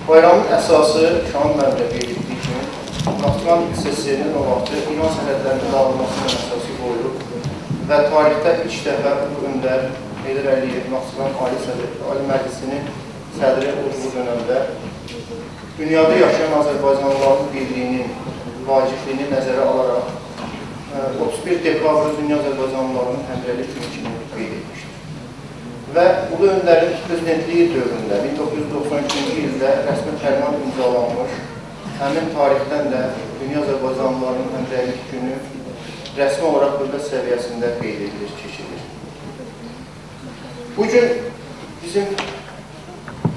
Bayramın əsası Şam məbləği qeyd etdiyi kimi, Naxçıvan SSR-nin o vaxtı İran sərhədlərinin dağılmasının əsası qoyulub və tarixdə ilk dəfə bu öndər Heydər Əliyev Naxçıvan Ali Məclisinin sədri olduğu dönəmdə dünyada yaşayan Azərbaycanlıların birliyinin vacibliyini nəzərə alaraq 31 dekabr Dünya Azərbaycanlılarının həmrəylik günü kimi qeyd etmişdir. Və Ulu Öndərin prezidentliyi dövründə 1992-ci ildə rəsmi fərman imzalanmış, həmin tarixdən də Dünya Azərbaycanlılarının həmrəylik günü rəsmi olaraq dövlət səviyyəsində qeyd edilir, keçilir. Bugün bizim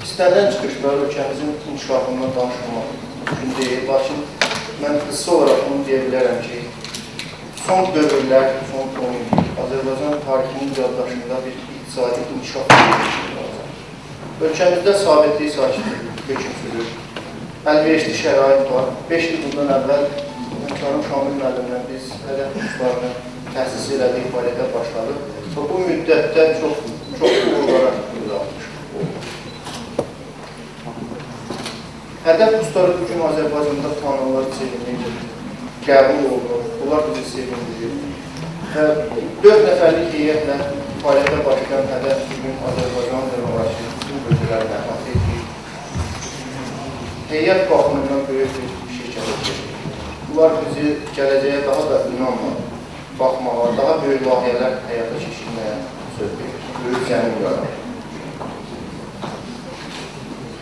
istənilən çıxışlar ölkəmizin inkişafından danışılmaq mümkün deyil, lakin mən qısa olaraq bunu deyə bilərəm ki, son dövrlər, son 10 il Azərbaycan tarixinin yaddaşında bir iqtisadi inkişaf edilmişdir. Ölkəmizdə sabitlik, sakitlik hökm sürür, əlverişli şərait var. 5 il bundan əvvəl Həmkarım Şamil müəllimlə biz hədəf kurslarını təsis elədik, fəaliyyətə başladıq və bu müddətdə çox uğurlara uzanmışıq. Hədəf kursları bugün Azərbaycanda tanınırlar, sevinir, qəbul olunur, bunlar bizi sevindirir. 4 nəfərlik heyətlə fəaliyyətə başlayan hədəf bugün Azərbaycan demokrasi bütün bölgələrini əhatə edir. Heyət baxımından böyük bir şirkət. Bunlar bizi gələcəyə daha da inanla baxmağa, daha böyük layihələr həyata keçirməyə söz verir, böyük zəmin yarar.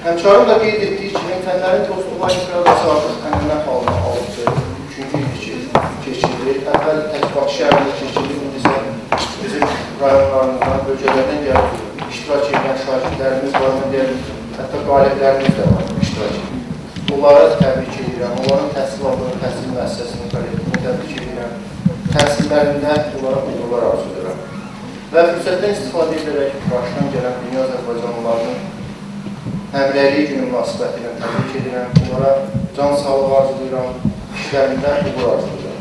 Həmkarım da qeyd etdiyi kimi, fənlərin dostluğa infiradası artıq ənənə halına alındı. 3-cü il keçirir. Əvvəl Təkbaş şəhərində keçirir, indi isə bizim rayonlarımızdan, bölgələrdən gəlib iştirak edən şagirdlərimiz var, hətta qaliblərimiz də var, iştirak edir. Onlara təbrik edirəm, onların təhsil aldığı təhsil müəssisəsinin kollektivini təbrik edirəm, təhsillərində onlara uğurlar arzu edirəm. Və fürsətdən istifadə edərək qarşıdan gələn Dünya Azərbaycanlılarının həmrəylik günü münasibəti ilə təbrik edirəm, onlara can sağlığı arzulayıram, işlərindən uğur arzulayıram.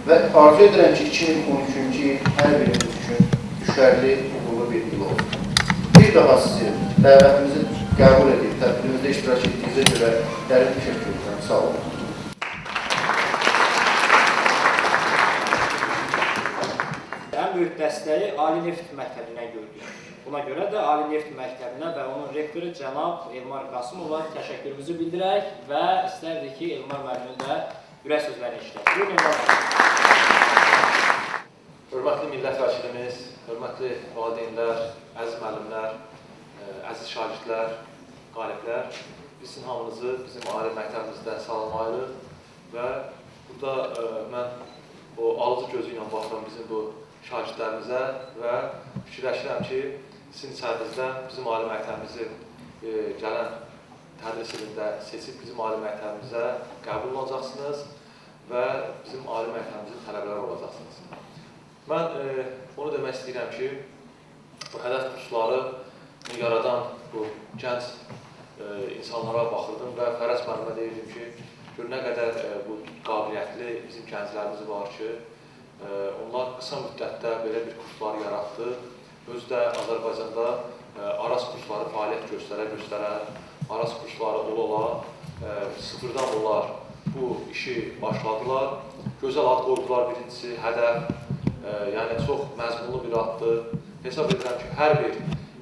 Və arzu edirəm ki, 2013-cü il hər birimiz üçün düşərli, uğurlu bir il olsun. Bir daha sizi dəvətimizi qəbul edib, tədbirimizdə iştirak etdiyinizə görə dərin təşəkkür edirəm. Sağ olun. Ən böyük dəstəyi Ali Neft Məktəbinə gördük. Buna görə də Ali Neft Məktəbinə və onun rektoru cənab Elmar Qasımova təşəkkürümüzü bildirək və istərdik ki, Elmar müəllimin də ürək sözlərini işləyək. Buyurun, Elmar müəllim. Hörmətli millət vəkilimiz, hörmətli valideynlər, əziz müəllimlər, əziz şagirdlər, qaliblər, biz sizin hamınızı bizim ali məktəbimizdən salamlayırıq və burada mən o alıcı gözü ilə baxıram bizim bu şagirdlərimizə və fikirləşirəm ki, sizin içərinizdə bizim ali məktəbimizi gələn tədris ilində seçib bizim ali məktəbimizə qəbul olacaqsınız və bizim ali məktəbimizin tələbələri olacaqsınız. Mən onu demək istəyirəm ki, bu hədəf kursları yaradan bu gənc insanlara baxırdım və Fərəz müəllimə deyirdim ki, gör nə qədər bu qabiliyyətli bizim gənclərimiz var ki, onlar qısa müddətdə belə bir kurslar yaratdı. Özü də Azərbaycanda Aras kursları fəaliyyət göstərə, Aras kursları ola, sıfırdan onlar bu işi başladılar. Gözəl ad qoydular birincisi, hədəf, yəni çox məzmunlu bir addır. Hesab edirəm ki, hər bir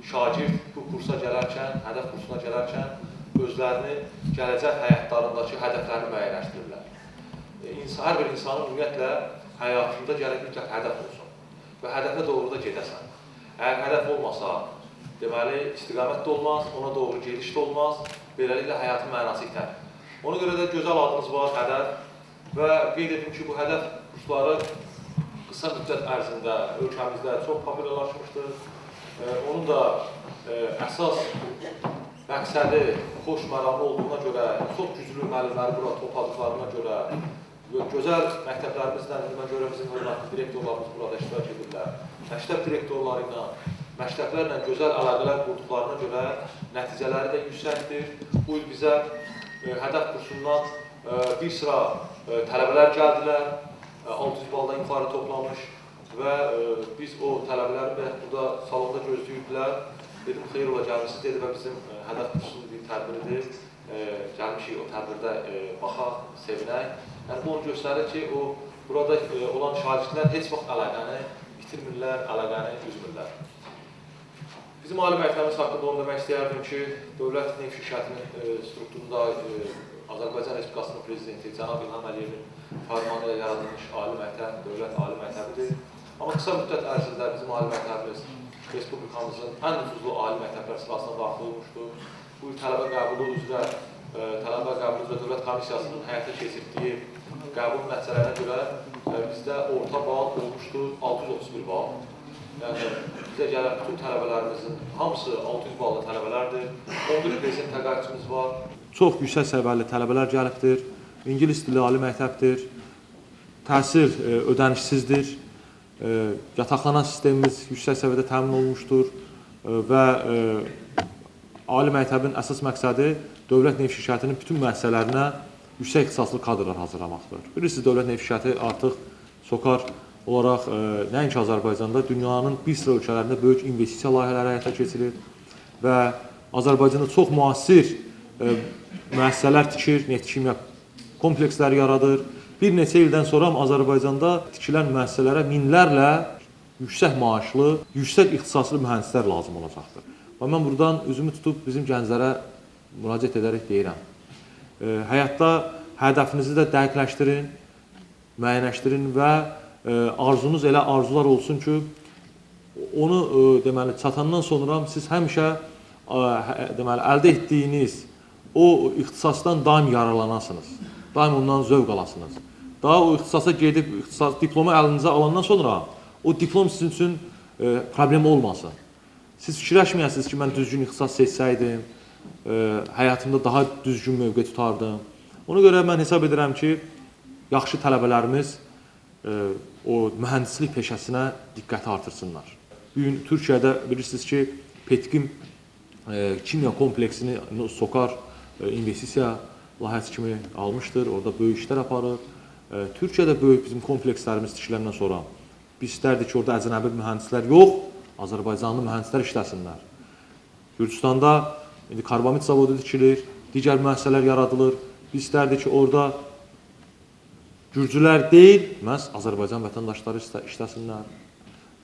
şagird bu kursa gələrkən, hədəf kursuna gələrkən özlərini gələcək həyatlarındakı hədəflərini müəyyənləşdirirlər. Hər bir insanın ümumiyyətlə həyatında gərək mütləq hədəf olsun və hədəfə doğru da gedəsən. Əgər hədəf olmasa, deməli, istiqamət də olmaz, ona doğru gediş də olmaz, beləliklə həyatın mənası itər. Ona görə də gözəl adınız var, hədəf və qeyd edim ki, bu hədəf kursları qısa müddət ərzində ölkəmizdə çox populyarlaşmışdır. Onun da əsas məqsədi xoş məramlı olduğuna görə, çox güclü müəllimləri bura topladıqlarına görə, gözəl məktəblərimizlə görə bizim hörmətli direktorlarımız burada iştirak edirlər. Məktəb direktorları ilə, məktəblərlə gözəl əlaqələr qurduqlarına görə nəticələri də yüksəkdir. Bu il bizə hədəf kursundan bir sıra tələbələr gəldilər, 600 baldan yuxarı toplamış və biz o tələbələri burada salonda gözləyirdilər. Dedim, xeyr ola gəlmişsiniz, dedi və bizim hədəf kursunun bir tədbiridir. gəlmişik o tədbirdə baxaq, sevinək. Yəni bu onu göstərir ki, burada olan şagirdlər heç vaxt əlaqəni itirmirlər, əlaqəni üzmürlər. Bizim ali məktəbimiz haqqında onu demək istəyərdim ki, Dövlət Neft Şirkətinin strukturunda Azərbaycan Respublikasının Prezidenti Cənab İlham Əliyevin fərmanı ilə yaradılmış ali məktəb, dövlət ali məktəbidir. Amma qısa müddət ərzində bizim ali məktəbimiz Respublikamızın ən nüfuzlu ali məktəblər sırasına daxil olmuşdur. Bu il tələbə qəbulu üzrə Dövlət Komissiyasının həyata keçirdiyi qəbul nəticələrinə görə bizdə orta bal olmuşdur 631 bal. Yəni bizə gələn bütün tələbələrimizin hamısı 600 ballı tələbələrdir. 11% təqaüdçümüz var. Çox yüksək səviyyəli tələbələr gəlibdir. İngilis dili ali məktəbdir. Təhsil ödənişsizdir. Yataqxana sistemimiz yüksək səviyyədə təmin olunmuşdur və ali məktəbin əsas məqsədi Dövlət Neft Şirkətinin bütün müəssisələrinə yüksək ixtisaslı kadrlar hazırlamaqdır. Bilirsiniz, Dövlət Neft Şirkəti artıq SOCAR olaraq nəinki Azərbaycanda, dünyanın bir sıra ölkələrində böyük investisiya layihələri həyata keçirir və Azərbaycanda çox müasir müəssisələr tikir, neft-kimya kompleksləri yaradır. Bir neçə ildən sonra Azərbaycanda tikilən müəssisələrə minlərlə yüksək maaşlı, yüksək ixtisaslı mühəndislər lazım olacaqdır. Və mən buradan üzümü tutub bizim gənclərə müraciət edərək deyirəm. Həyatda hədəfinizi də dəqiqləşdirin, müəyyənləşdirin və arzunuz elə arzular olsun ki, onu deməli çatandan sonra siz həmişə deməli əldə etdiyiniz o ixtisasdan daim yararlanasınız. Daim ondan zövq alasınız. Daha o ixtisasa gedib diplomu əlinizə alandan sonra o diplom sizin üçün problem olmasın. Siz fikirləşməyəsiniz ki, mən düzgün ixtisas seçsəydim, həyatımda daha düzgün mövqe tutardım. Ona görə mən hesab edirəm ki, yaxşı tələbələrimiz o mühəndislik peşəsinə diqqəti artırsınlar. Bugün Türkiyədə bilirsiniz ki, Petkim kimya kompleksini SOCAR investisiya layihəsi kimi almışdır, orada böyük işlər aparır. Türkiyədə böyük bizim komplekslərimiz tikiləndən sonra biz istərdik ki, orada əcnəbi mühəndislər yox, Azərbaycanlı mühəndislər işləsinlər. Gürcüstanda indi karbamid zavodu tikilir, digər müəssisələr yaradılır. Biz istərdik ki, orada Gürcülər deyil, məhz Azərbaycan vətəndaşları işləsinlər.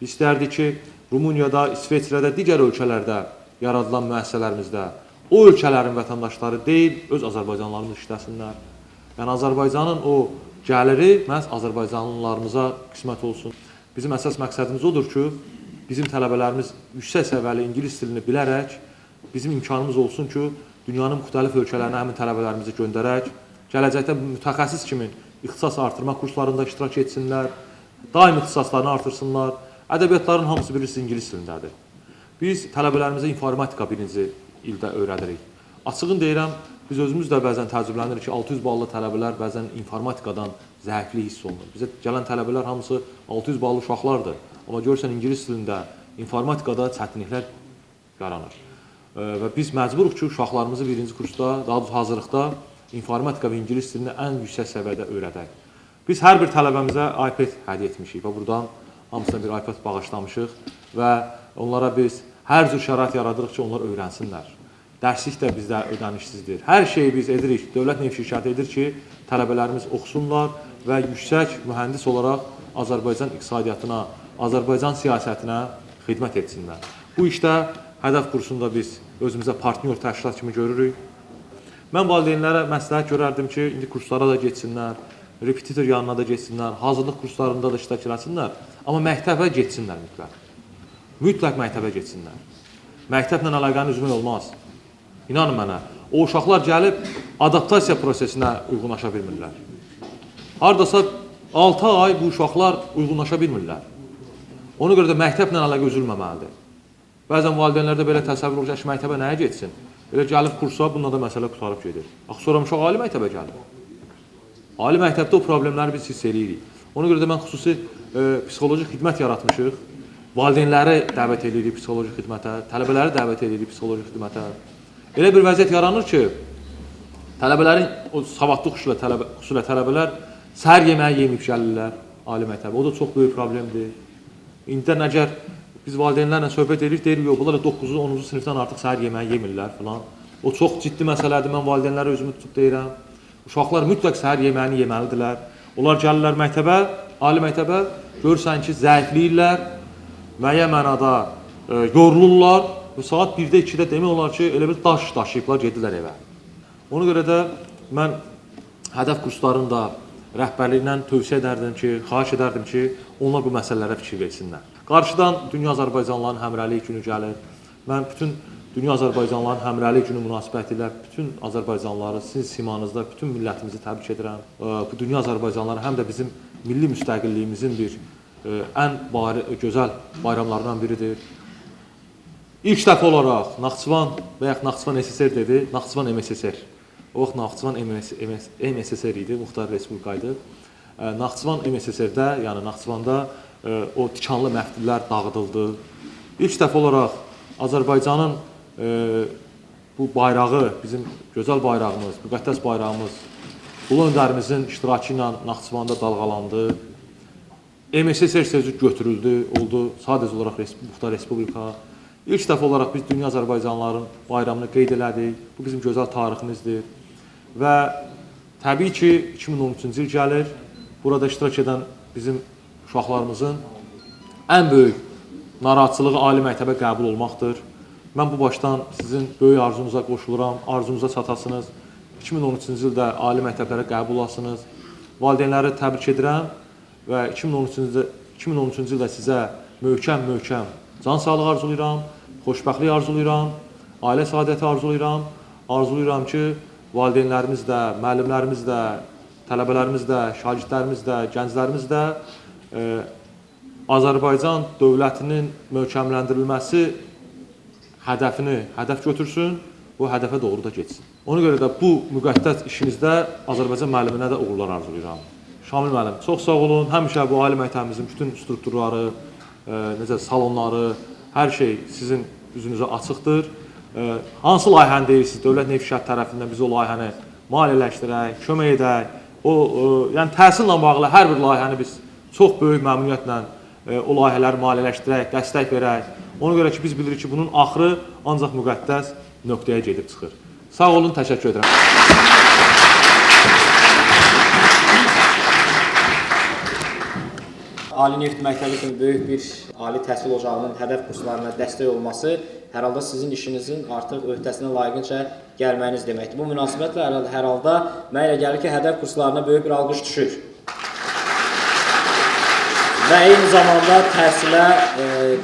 Biz istərdik ki, Rumuniyada, İsveçrədə, digər ölkələrdə yaradılan müəssisələrimizdə o ölkələrin vətəndaşları deyil, öz Azərbaycanlarımız işləsinlər. Yəni, Azərbaycanın o gəliri məhz Azərbaycanlılarımıza qismət olsun. Bizim əsas məqsədimiz odur ki, bizim tələbələrimiz yüksək səviyyəli ingilis dilini bilərək, bizim imkanımız olsun ki, dünyanın müxtəlif ölkələrinə həmin tələbələrimizi göndərək, gələcəkdə mütəxəssis kimi ixtisas artırma kurslarında iştirak etsinlər, daim ixtisaslarını artırsınlar. Ədəbiyyatların hamısı bilirsiniz ingilis dilindədir. Biz tələbələrimizə informatika birinci ildə öyrədirik. Açığın deyirəm, biz özümüz də bəzən təəccüblənirik ki, 600 ballı tələbələr bəzən informatikadan zəiflik hiss olunur. Bizə gələn tələbələr hamısı 600 ballı uşaqlardır. Amma görürsən, ingilis dilində informatikada çətinliklər yaranır. Və biz məcburuq ki, uşaqlarımızı birinci kursda, daha doğrusu hazırlıqda informatika və ingilis dilini ən yüksək səviyyədə öyrədək. Biz hər bir tələbəmizə iPad hədiyyə etmişik və buradan hamısına bir iPad bağışlamışıq və onlara biz hər cür şərait yaradırıq ki, onlar öyrənsinlər. Dərslik də bizdə ödənişsizdir. Hər şeyi biz edirik, Dövlət Neft Şirkəti edir ki, tələbələrimiz oxusunlar və yüksək mühəndis olaraq Azərbaycan iqtisadiyyatına, Azərbaycan siyasətinə xidmət etsinlər. Bu işdə hədəf kursunda biz özümüzə partnyor təşkilat kimi görürük. Mən valideynlərə məsləhət görərdim ki, indi kurslara da getsinlər, repetitor yanına da getsinlər, hazırlıq kurslarında da iştirak etsinlər, amma məktəbə getsinlər mütləq. Mütləq məktəbə getsinlər. Məktəblə əlaqəni üzmək olmaz. İnanın mənə, o uşaqlar gəlib adaptasiya prosesinə uyğunlaşa bilmirlər. Hardasa 6 ay bu uşaqlar uyğunlaşa bilmirlər. Ona görə də məktəblə əlaqə üzülməməlidir. Bəzən valideynlərdə belə təsəvvür olacaq ki, məktəbə nəyə getsin? Elə gəlib kursa, bununla da məsələ qutarıb gedir. Axı, sonra uşaq ali məktəbə gəlir. Ali məktəbdə o problemləri biz hiss edirik. Ona görə də mən xüsusi psixoloji xidmət yaratmışıq. Valideynləri dəvət edirik psixoloji xidmətə, tələbələri dəvət edirik psixoloji xidmətə. Elə bir vəziyyət yaranır ki, tələbələrin, o savadlı xüsusilə tələbələr səhər yeməyi yeməyib gəlirlər ali məktəbə. O da çox böyük problemdir. İndidən əgər biz valideynlərlə söhbət edirik, deyirik, yox, bunlar 9-cu, 10-cu sinifdən artıq səhər yeməyi yemirlər filan. O çox ciddi məsələdir. Mən valideynlərə özümü tutub deyirəm. Uşaqlar mütləq səhər yeməyini yeməlidirlər. Onlar gəlirlər məktəbə, ali məktəbə, görürsən ki, zəifləyirlər, müəyyən mənada yorulurlar və saat 1-də, 2-də demək olar ki, elə bir daş daşıyıblar, gedirlər evə. Ona görə də mən hədəf kurslarının da rəhbərliyindən tövsiyə edərdim ki, xahiş edərdim ki, onlar bu məsələlərə fikir versinlər. Qarşıdan Dünya Azərbaycanlıların Həmrəylik günü gəlir. Mən bütün Dünya Azərbaycanlıların Həmrəylik günü münasibətilə bütün Azərbaycanlıları sizin simanızda bütün millətimizi təbrik edirəm. Bu Dünya Azərbaycanlıları həm də bizim milli müstəqilliyimizin bir ən gözəl bayramlarından biridir. İlk dəfə olaraq Naxçıvan və ya Naxçıvan SSR dedi, Naxçıvan MSSR. O vaxt Naxçıvan MSSR idi, Muxtar Respublika idi. Naxçıvan MSSR-də, yəni Naxçıvanda o tikanlı məftillər dağıdıldı. İlk dəfə olaraq Azərbaycanın bu bayrağı, bizim gözəl bayrağımız, müqəddəs bayrağımız Ulu öndərimizin iştirakı ilə Naxçıvanda dalğalandı. MSSR sözü götürüldü, oldu sadəcə olaraq Muxtar Respublika. İlk dəfə olaraq biz Dünya Azərbaycanlıların bayramını qeyd elədik. Bu bizim gözəl tariximizdir. Və təbii ki, 2013-cü il gəlir. Burada iştirak edən bizim uşaqlarımızın ən böyük narahatçılığı ali məktəbə qəbul olmaqdır. Mən bu başdan sizin böyük arzunuza qoşuluram, arzunuza çatasınız. 2013-cü ildə ali məktəblərə qəbul olasınız. Valideynləri təbrik edirəm və 2013-cü ildə sizə möhkəm can sağlığı arzulayıram, xoşbəxtlik arzulayıram, ailə saadəti arzulayıram. Arzulayıram ki, valideynlərimiz də, müəllimlərimiz də, tələbələrimiz də, şagirdlərimiz də, gənclərimiz də Azərbaycan dövlətinin möhkəmləndirilməsi hədəf götürsün, bu hədəfə doğru da getsin. Ona görə də bu müqəddəs işinizdə Azərbaycan müəlliminə də uğurlar arzulayıram. Şamil müəllim, çox sağ olun. Həmişə bu ali məktəbimizin bütün strukturları, necə salonları, hər şey sizin üzünüzə açıqdır. Hansı layihəni deyirsiniz? Dövlət Neft İşlər tərəfindən biz o layihəni maliyyələşdirək, kömək edək. Yəni təhsillə bağlı hər bir layihəni biz çox böyük məmnuniyyətlə o layihələri maliyyələşdirək, dəstək verək. Ona görə ki, biz bilirik ki, bunun axırı ancaq müqəddəs nöqtəyə gedib çıxır. Sağ olun, təşəkkür edirəm. Ali Neft Məktəbi kimi böyük bir ali təhsil ocağının hədəf kurslarına dəstək olması hər halda sizin işinizin artıq öhdəsinə layiqincə gəlməyiniz deməkdir. Bu münasibətlə hər halda mənə elə gəlir ki, hədəf kurslarına böyük bir alqış düşür. Və eyni zamanda təhsilə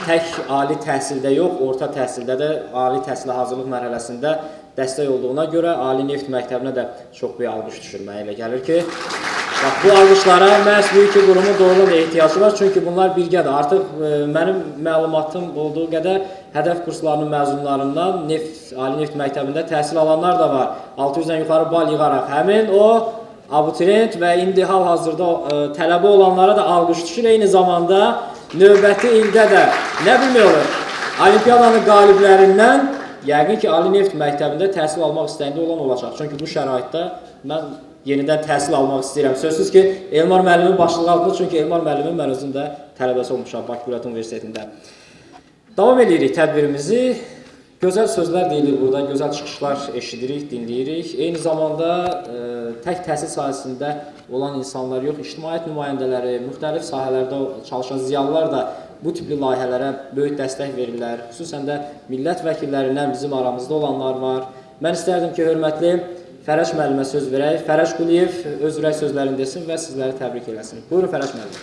tək ali təhsildə yox, orta təhsildə də ali təhsilə hazırlıq mərhələsində dəstək olduğuna görə Ali Neft Məktəbinə də çox böyük alqış düşür. Mənə elə gəlir ki, bu alqışlara məhz bu iki qurumun doğrudan ehtiyacı var. Çünki bunlar birgədir. Artıq mənim məlumatım olduğu qədər hədəf kurslarının məzunlarından Ali Neft Məktəbində təhsil alanlar da var. 600-dən yuxarı bal yığaraq həmin o abituriyent və indi hal-hazırda tələbə olanlara da alqış düşür. Eyni zamanda növbəti ildə də nə bilmək olur? Olimpiyadanın qaliblərindən yəqin ki, Ali Neft Məktəbində təhsil almaq istəyində olan olacaq. Çünki bu şəraitdə mən yenidən təhsil almaq istəyirəm. Sözsüz ki, Elmar müəllimin başlığı altında, çünki Elmar müəllimin mən özüm də tələbəsi olmuşam Bakı Dövlət Universitetində. Davam edirik tədbirimizi. Gözəl sözlər deyilir burada, gözəl çıxışlar eşidirik, dinləyirik. Eyni zamanda tək təhsil sahəsində olan insanlar yox, ictimaiyyət nümayəndələri, müxtəlif sahələrdə çalışan ziyalılar da bu tipli layihələrə böyük dəstək verirlər. Xüsusən də millət vəkillərindən bizim aramızda olanlar var. Mən istərdim ki, hörmətli Fərəc müəllimə söz verək. Fərəc Quliyev öz ürək sözlərini desin və sizləri təbrik eləsin. Buyurun Fərəc müəllim.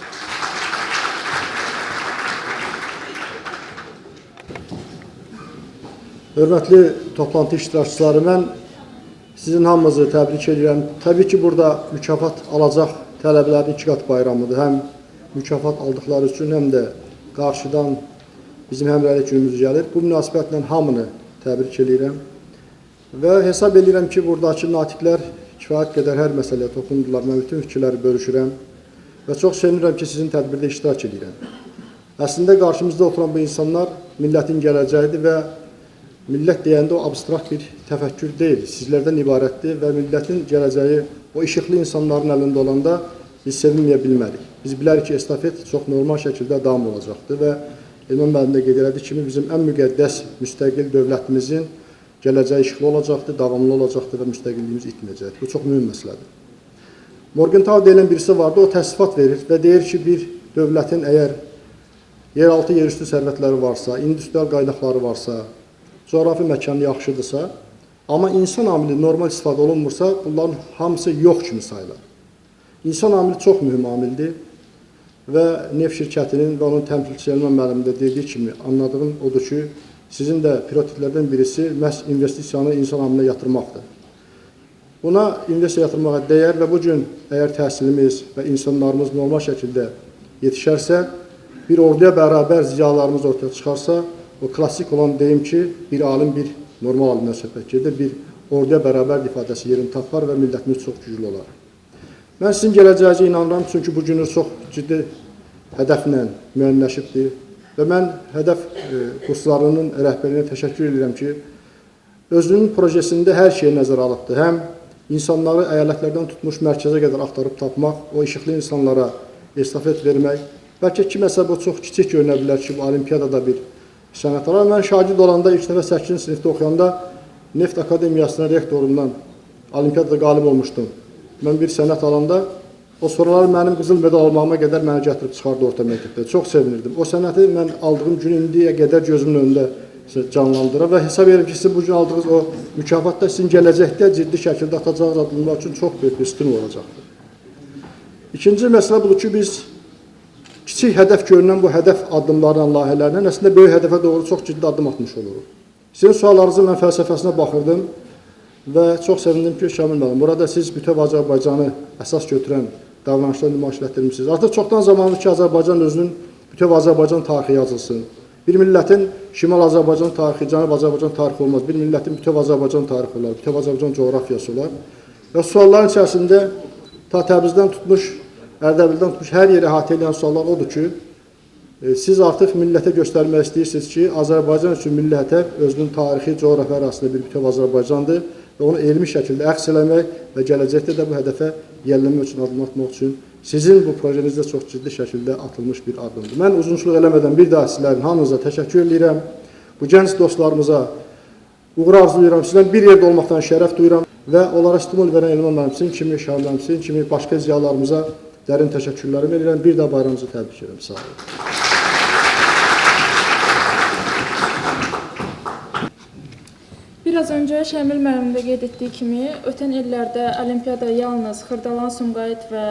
Hörmətli toplantı iştirakçıları, mən sizin hamınızı təbrik edirəm. Təbii ki, burada mükafat alacaq tələbələrin 2 qat bayramıdır. Həm mükafat aldıqları üçün, həm də qarşıdan bizim həmrəylik günümüz gəlir. Bu münasibətlə hamını təbrik edirəm. Və hesab edirəm ki, buradakı natiqlər kifayət qədər hər məsələyə toxundular. Mən bütün fikirləri bölüşürəm və çox sevinirəm ki, sizin tədbirdə iştirak edirəm. Əslində, qarşımızda oturan bu insanlar millətin gələcəyidir və millət deyəndə o abstrakt bir təfəkkür deyil, sizlərdən ibarətdir və millətin gələcəyi o işıqlı insanların əlində olanda biz sevinməyə bilmərik. Biz bilərik ki, estafet çox normal şəkildə davam olacaqdır və Elmar müəllim də qeyd elədiyi kimi bizim ən müqəddəs müstəqil dövlətimizin gələcək işıqlı olacaqdır, davamlı olacaqdır və müstəqilliyimiz itməyəcəkdir. Bu çox mühüm məsələdir. Morgenthau deyilən birisi vardı, o təsdiqat verir və deyir ki, bir dövlətin əgər yeraltı, yerüstü sərvətləri varsa, industrial qaynaqları varsa, coğrafi məkanı yaxşıdırsa, amma insan amili normal istifadə olunmursa, bunların hamısı yox kimi sayılır. İnsan amili çox mühüm amildir və neft şirkətinin və onun təmsilçisi Elman müəllimin də dediyi kimi anladığım odur ki, sizin də prioritetlərdən birisi məhz investisiyanı insan amilinə yatırmaqdır. Buna investisiya yatırmağa dəyər və bu gün əgər təhsilimiz və insanlarımız normal şəkildə yetişərsə, bir orduya bərabər ziyalarımız ortaya çıxarsa, o klassik olan deyim ki, bir alim bir normal alimdən söhbət gedir, bir orduya bərabər ifadəsi yerini tapar və millətimiz çox güclü olar. Mən sizin gələcəyinizə inanıram, çünki bu günü çox ciddi hədəflə müəyyənləşibdir və mən hədəf kurslarının rəhbərliyinə təşəkkür edirəm ki, özünün projesində hər şeyi nəzərə alıbdır. Həm insanları əyalətlərdən tutmuş mərkəzə qədər axtarıb tapmaq, o işıqlı insanlara estafet vermək, bəlkə kiməsə bu çox kiçik görünə bilər ki, bu olimpiyadada bir sənət var. Mən şagird olanda, ilk dəfə 8-ci sinifdə oxuyanda Neft Akademiyasının rektorundan olimpiyadada qalib olmuşdum. Mən bir sənət alanda, o sorular mənim qızıl medal almağıma qədər mənə gətirib çıxardı orta məktəbdə. Çox sevinirdim. O sənəti mən aldığım gün indiyə qədər gözümün önündə canlandırır və hesab edirəm ki, sizin bu gün aldığınız o mükafat da sizin gələcəkdə ciddi şəkildə atacağınız addımlar üçün çox böyük bir stimul olacaqdır. İkinci məsələ budur ki, biz kiçik hədəf görünən bu hədəf addımlarla, layihələrlə əslində böyük hədəfə doğru çox ciddi addım atmış oluruq. Sizin suallarınızın mən fəlsəfəsinə baxırdım və çox sevindim ki, Şamil müəllim, burada siz bütöv Azərbaycanı əsas götürən davranışlar nümayiş etdirmişsiniz. Artıq çoxdan zamandır ki, Azərbaycan özünün bütöv Azərbaycan tarixi yazılsın. Bir millətin Şimal Azərbaycan tarixi, Cənub Azərbaycan tarixi olmaz. Bir millətin bütöv Azərbaycan tarixi olar, bütöv Azərbaycan coğrafiyası olar. Və sualların içərisində ta Təbrizdən tutmuş, Ərdəbildən tutmuş hər yeri əhatə edən suallar odur ki, siz artıq millətə göstərmək istəyirsiniz ki, Azərbaycan üçün milli hədəf özünün tarixi, coğrafi arasında bir bütöv Azərbaycandır və onu elmi şəkildə əks eləmək və gələcəkdə də bu hədəfə yiyələnmək üçün addım atmaq üçün sizin bu projenizdə çox ciddi şəkildə atılmış bir addımdır. Mən uzunçuluq eləmədən bir daha sizlərin hamınıza təşəkkür edirəm. Bu gənc dostlarımıza uğur arzulayıram. Sizdən bir yerdə olmaqdan şərəf duyuram və onlara stimul verən Elman müəllim kimi, Şamil müəllim kimi başqa ziyalarımıza dərin təşəkkürlərimi edirəm. Bir daha bayramınızı təbrik edirəm. Sağ olun. Biraz öncə Şəmil müəllim də qeyd etdiyi kimi, ötən illərdə olimpiyada yalnız Xırdalan, Sumqayıt və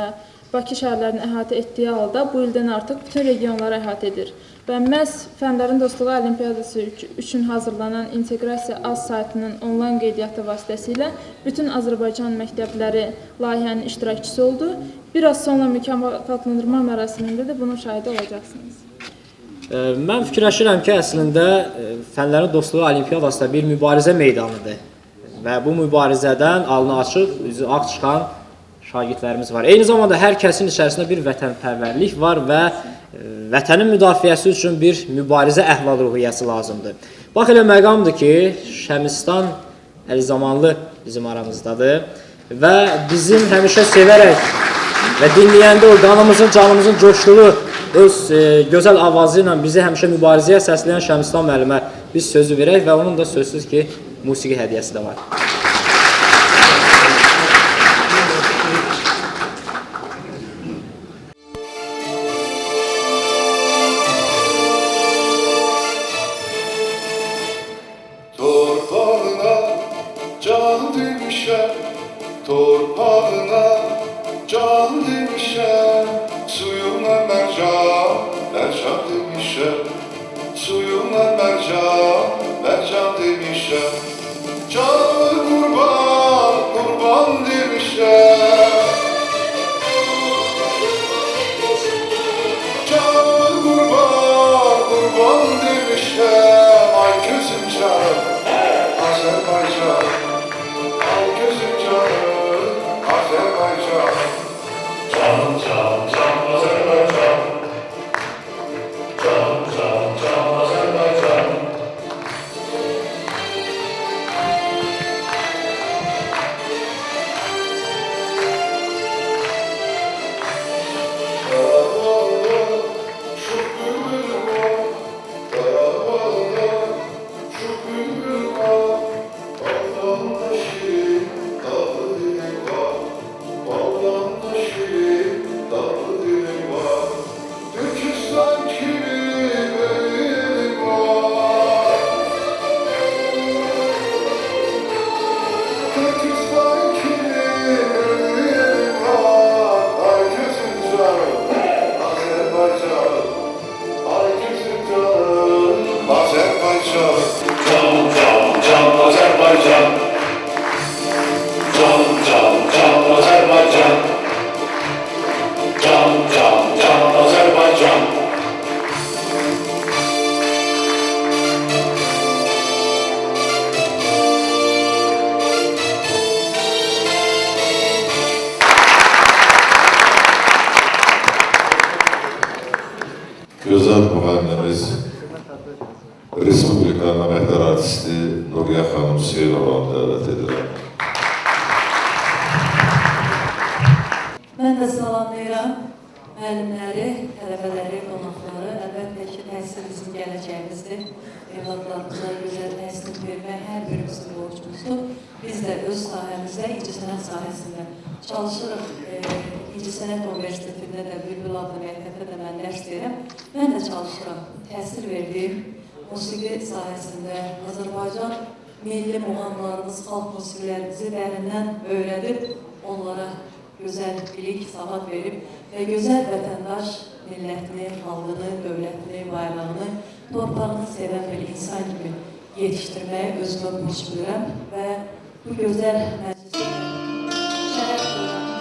Bakı şəhərlərini əhatə etdiyi halda bu ildən artıq bütün regionları əhatə edir. Və məhz Fənlərin Dostluğu Olimpiyadası üçün hazırlanan İnteqrasiya AZ saytının onlayn qeydiyyatı vasitəsilə bütün Azərbaycan məktəbləri layihənin iştirakçısı oldu. Biraz sonra mükafatlandırma mərasimində də bunun şahidi olacaqsınız. Mən fikirləşirəm ki, əslində Fənlərin Dostluğu Olimpiyadası da bir mübarizə meydanıdır və bu mübarizədən alnı açıq, üzü ağ çıxan şagirdlərimiz var. Eyni zamanda hər kəsin içərisində bir vətənpərvərlik var və vətənin müdafiəsi üçün bir mübarizə əhval-ruhiyyəsi lazımdır. Bax elə məqamdır ki, Şəmistan Əlizamanlı bizim aramızdadır və bizim həmişə sevərək və dinləyəndə o qanımızın, canımızın coşduğu öz gözəl avazı ilə bizi həmişə mübarizəyə səsləyən Şəmistan müəllimə biz sözü verək və onun da sözsüz ki, musiqi hədiyyəsi də var. Torpağına can demişəm, torpağına can demişəm, suyuna mərcan, mərcan demişəm, suyuna mərcan, mərcan demişəm, can qurban, qurban demişəm, can qurban, qurban demişəm, ay gözüm canım, Azərbaycan, ay gözüm canım, Azərbaycan. artisti Nuriyə xanım Seyrovanı dəvət edirəm. Mən də salamlayıram müəllimləri, tələbələri, qonaqları. Əlbəttə ki, təhsil bizim gələcəyimizdir. Evladlarımıza gözəl təhsil vermək hər birimizin borcumuzdur. Biz də öz sahəmizdə, incəsənət sahəsində çalışırıq. İncəsənət Universitetində də, Bülbül adlı məktəbdə də mən dərs deyirəm. Mən də çalışıram. Təhsil verdiyim musiqi sahəsində Azərbaycan milli muğamlarımız, xalq musiqilərimizi dərindən öyrədib, onlara gözəl bilik, savad verib və gözəl vətəndaş millətini, xalqını, dövlətini, bayrağını, torpağını sevən bir insan kimi yetişdirməyə özümə borc bilirəm və bu gözəl məclisdə şərəf öyrənmişlər.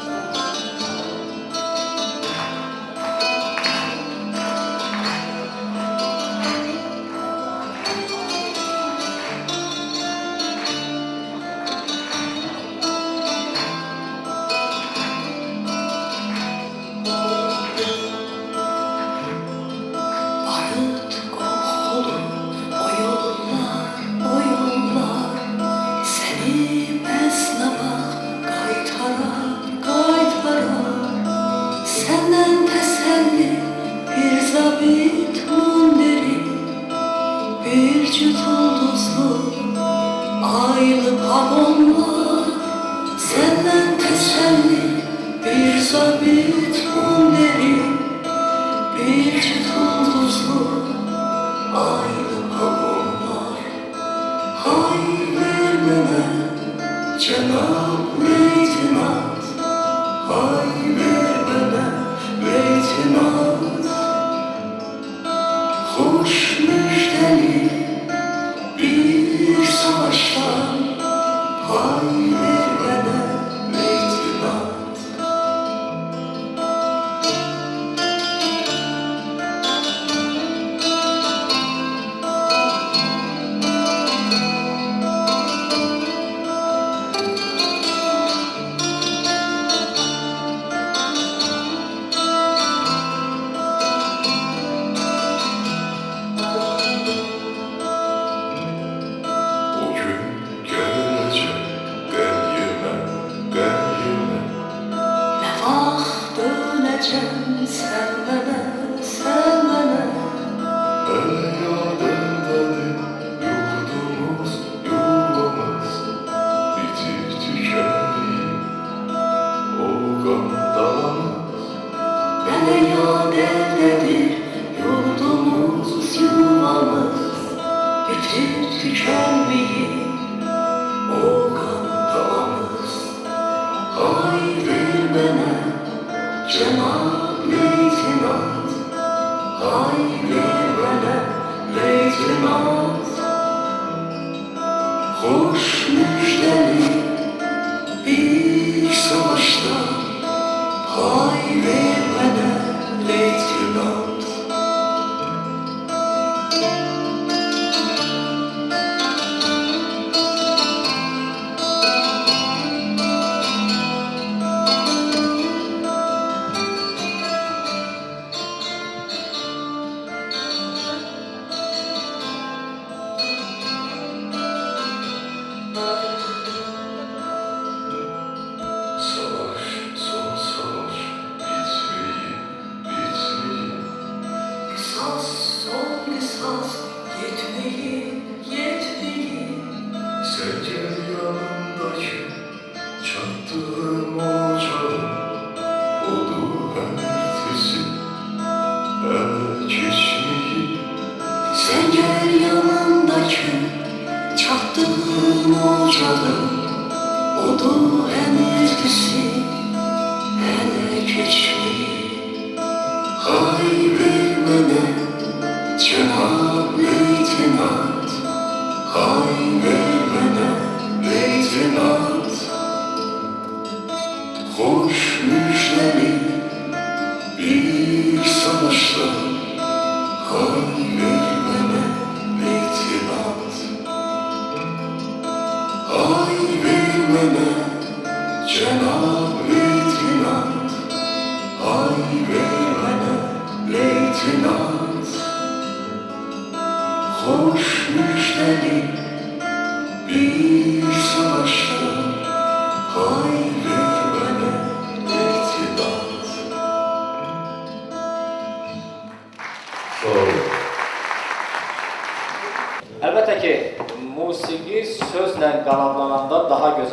Hoş müjdeli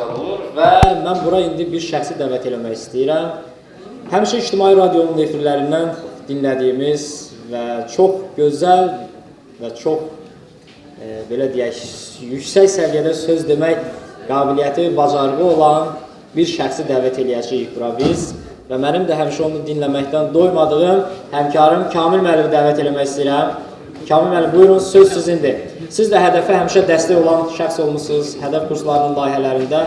gözəl olur və mən bura indi bir şəxsi dəvət eləmək istəyirəm. Həmişə İctimai Radionun efirlərindən dinlədiyimiz və çox gözəl və çox belə deyək, yüksək səviyyədə söz demək qabiliyyəti, bacarığı olan bir şəxsi dəvət eləyəcəyik bura biz. Və mənim də həmişə onu dinləməkdən doymadığım həmkarım Kamil müəllimi dəvət eləmək istəyirəm. Kamil müəllim, buyurun, söz sizindir. Siz də hədəfə həmişə dəstək olan şəxs olmuşsunuz, hədəf kurslarının layihələrində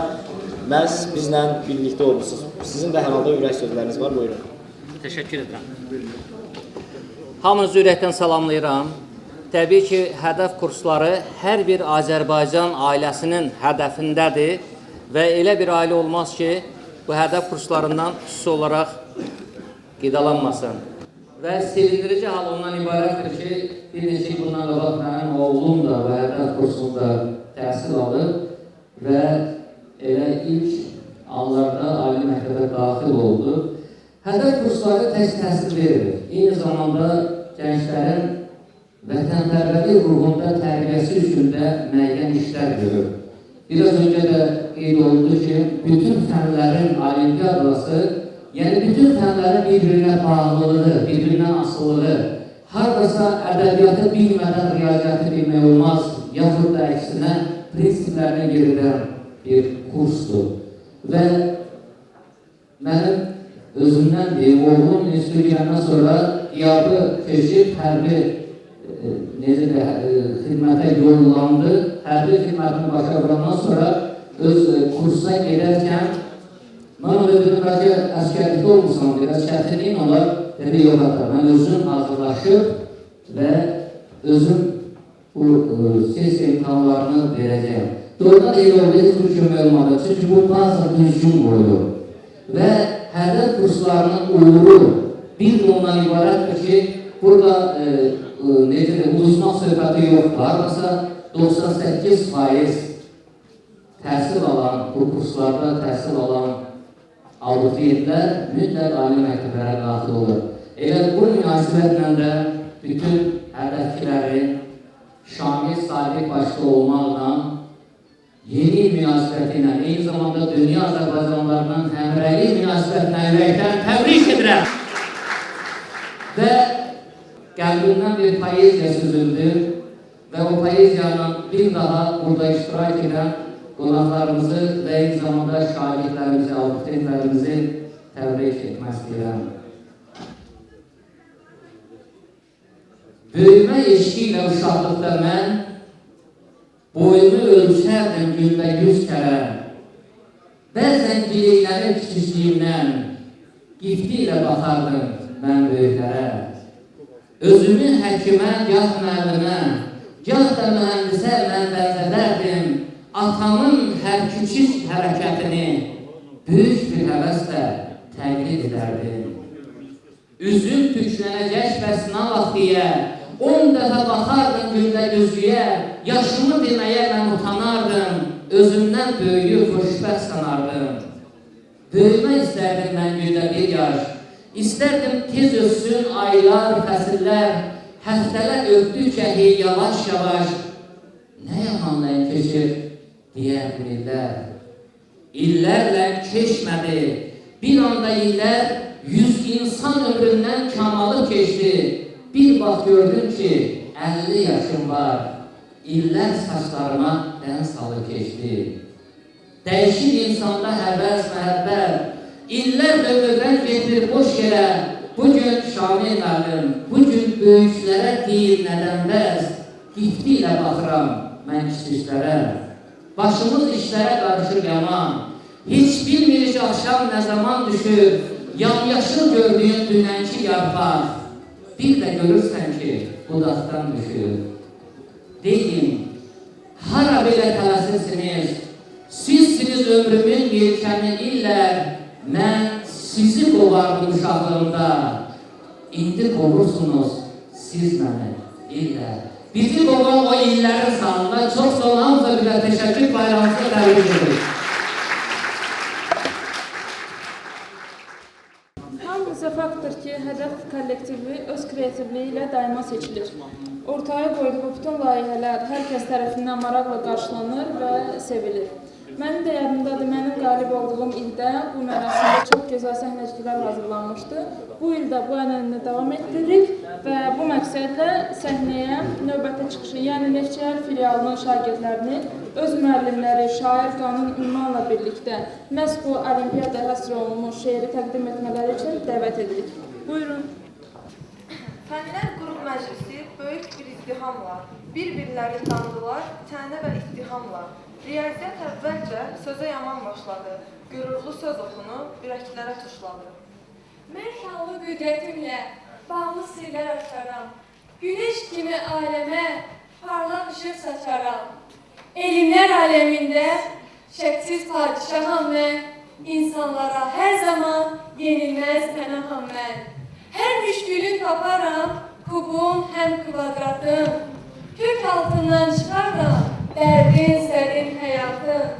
məhz bizlə birlikdə olmuşsunuz. Sizin də hər halda ürək sözləriniz var, buyurun. Təşəkkür edirəm. Hamınızı ürəkdən salamlayıram. Təbii ki, hədəf kursları hər bir Azərbaycan ailəsinin hədəfindədir və elə bir ailə olmaz ki, bu hədəf kurslarından xüsusi olaraq qidalanmasın. Və sevindirici hal ondan ibarətdir ki, bir neçə bundan qabaq mənim oğlum da və hədəf kursunda təhsil alıb və elə ilk anlarda ali məktəbə daxil oldu. Hədəf kursları tək təhsil verir. Eyni zamanda gənclərin vətənpərvərlik ruhunda tərbiyəsi üçün də müəyyən işlər görür. Biraz öncə də qeyd olundu ki, bütün fənlərin olimpiyadası, yəni bütün fənlərin bir-birinə bağlılığı, bir-birinə asılılığı, haradasa ədəbiyyatı bilmədən riyaziyyatı bilmək olmaz, yaxud da əksinə prinsiplərini yeridən bir kursdur. Və mənim özümdən deyim, oğlum institutiyəndən sonra qiyabı keçib hərbi xidmətə yollandı. Hərbi xidmətini başa vurandan sonra öz kursuna gedərkən mən o dedim, bəlkə əskərlikdə olmuşsam, biraz çətinliyin olar. Dedi, yox hatta, mən özüm hazırlaşıb və özüm bu sesiya imkanlarını verəcəyim. Doğrudan elə oldu, heç bir kömək olmadı. Çünki bu bazı düzgün qoyulur. Və hədəf kurslarının uğuru bir də ondan ibarətdir ki, burada uduzmaq söhbəti yoxdur. Haradasa 98% təhsil alan, bu kurslarda təhsil alan abituriyentlər mütləq ali məktəblərə daxil olur. Elə bu münasibətlə də bütün hədəfkilərin şamil sadiq başda olmaqla yeni münasibəti ilə, eyni zamanda dünya Azərbaycanlarının həmrəylik münasibətlə ürəkdən təbrik edirəm. Və qəlbimdən bir poeziya süzüldü və o poeziyanın bir daha burada iştirak edən qonaqlarımızı və eyni zamanda şagirdlərimizi, abituriyentlərimizi təbrik etmək istəyirəm. Böyümə eşki ilə uşaqlıqda mən boyumu ölçərdim gündə 100 kərə. Bəzən gileylərin kiçicliyimdən gifti ilə baxardım mən böyüklərə. Özümü həkimə, gah müəllimə, gah da mühəndisə mən bənzədərdim. Atamın hər küçük hərəkətini böyük bir həvəslə təqlid edərdim. Üzüm tüklənəcək bəsna vaxtiyə, 10 dəfə baxardım gündə gözlüyə, yaşımı deməyə mən utanardım, özümdən böyüyü xoşbəxt sanardım. Böyümə istərdim mən gündə bir yaş, istərdim tez ötsün aylar, fəsillər, həftələr ötdükcə yavaş-yavaş, nə yamanla keçir deyən illər. İllərlə keçmədi, bir anda illər 100 insan ömründən kamalı keçdi. Bir bax gördüm ki, 50 yaşım var, illər saçlarıma dən salı keçdi. Dəyişir insanda həvəs, məhəbbət, İllər dövrdən getir boş yerə, bugün Şamil müəllim, bugün böyüklərə deyil nədən bəz, gifti ilə baxıram mən kiçiklərə. Başımız işlərə qarışır yaman, heç bilmirik axşam nə zaman düşür, yamyaşıl gördüyün dünənki yarpaq, bir də görürsən ki, budaqdan düşür. Deyin, hara belə tələsirsiniz, sizsiniz ömrümün yelkəni illər, mən sizi qovardım uşaqlığımda, indi qovursunuz siz məni illər. Bizi qovan o illərin sağında çox sonamıza bir təşəkkür bayramımızı təbrik edirik. Hamımıza faktdır ki, hədəf kollektivi öz kreativliyi ilə daima seçilir. Ortaya qoyduğu bütün layihələr hər kəs tərəfindən maraqla qarşılanır və sevilir. Mənim də yadımdadır, mənim qalib olduğum ildə bu mərasimdə çox gözəl səhnəciklər hazırlanmışdı. Bu ildə bu ənənəni davam etdiririk və bu məqsədlə səhnəyə növbəti çıxışı, yəni Neftçiyar filialının şagirdlərini öz müəllimləri, şair Qanun Ünvanla birlikdə məhz bu olimpiyada həsr olunmuş şeiri təqdim etmələri üçün dəvət edirik. Buyurun. Fənlər Qrup Məclisi böyük bir izdihamla, bir-birləri tanıdılar, tənə və izdihamla. Riyaziyyat əvvəlcə sözə yaman başladı, qürurlu söz oxunu ürəklərə tuşladı. Mən şanlı qüdrətimlə bağlı sirlər açaram, güneş kimi aləmə parlaq işıq saçaram. Elmlər aləmində şəksiz padişaham mən, insanlara hər zaman yenilməz pənaham mən. Hər müşkülün taparam, kubum həm kvadratım. Kök altından çıxaram, dərdin, sərin həyatım.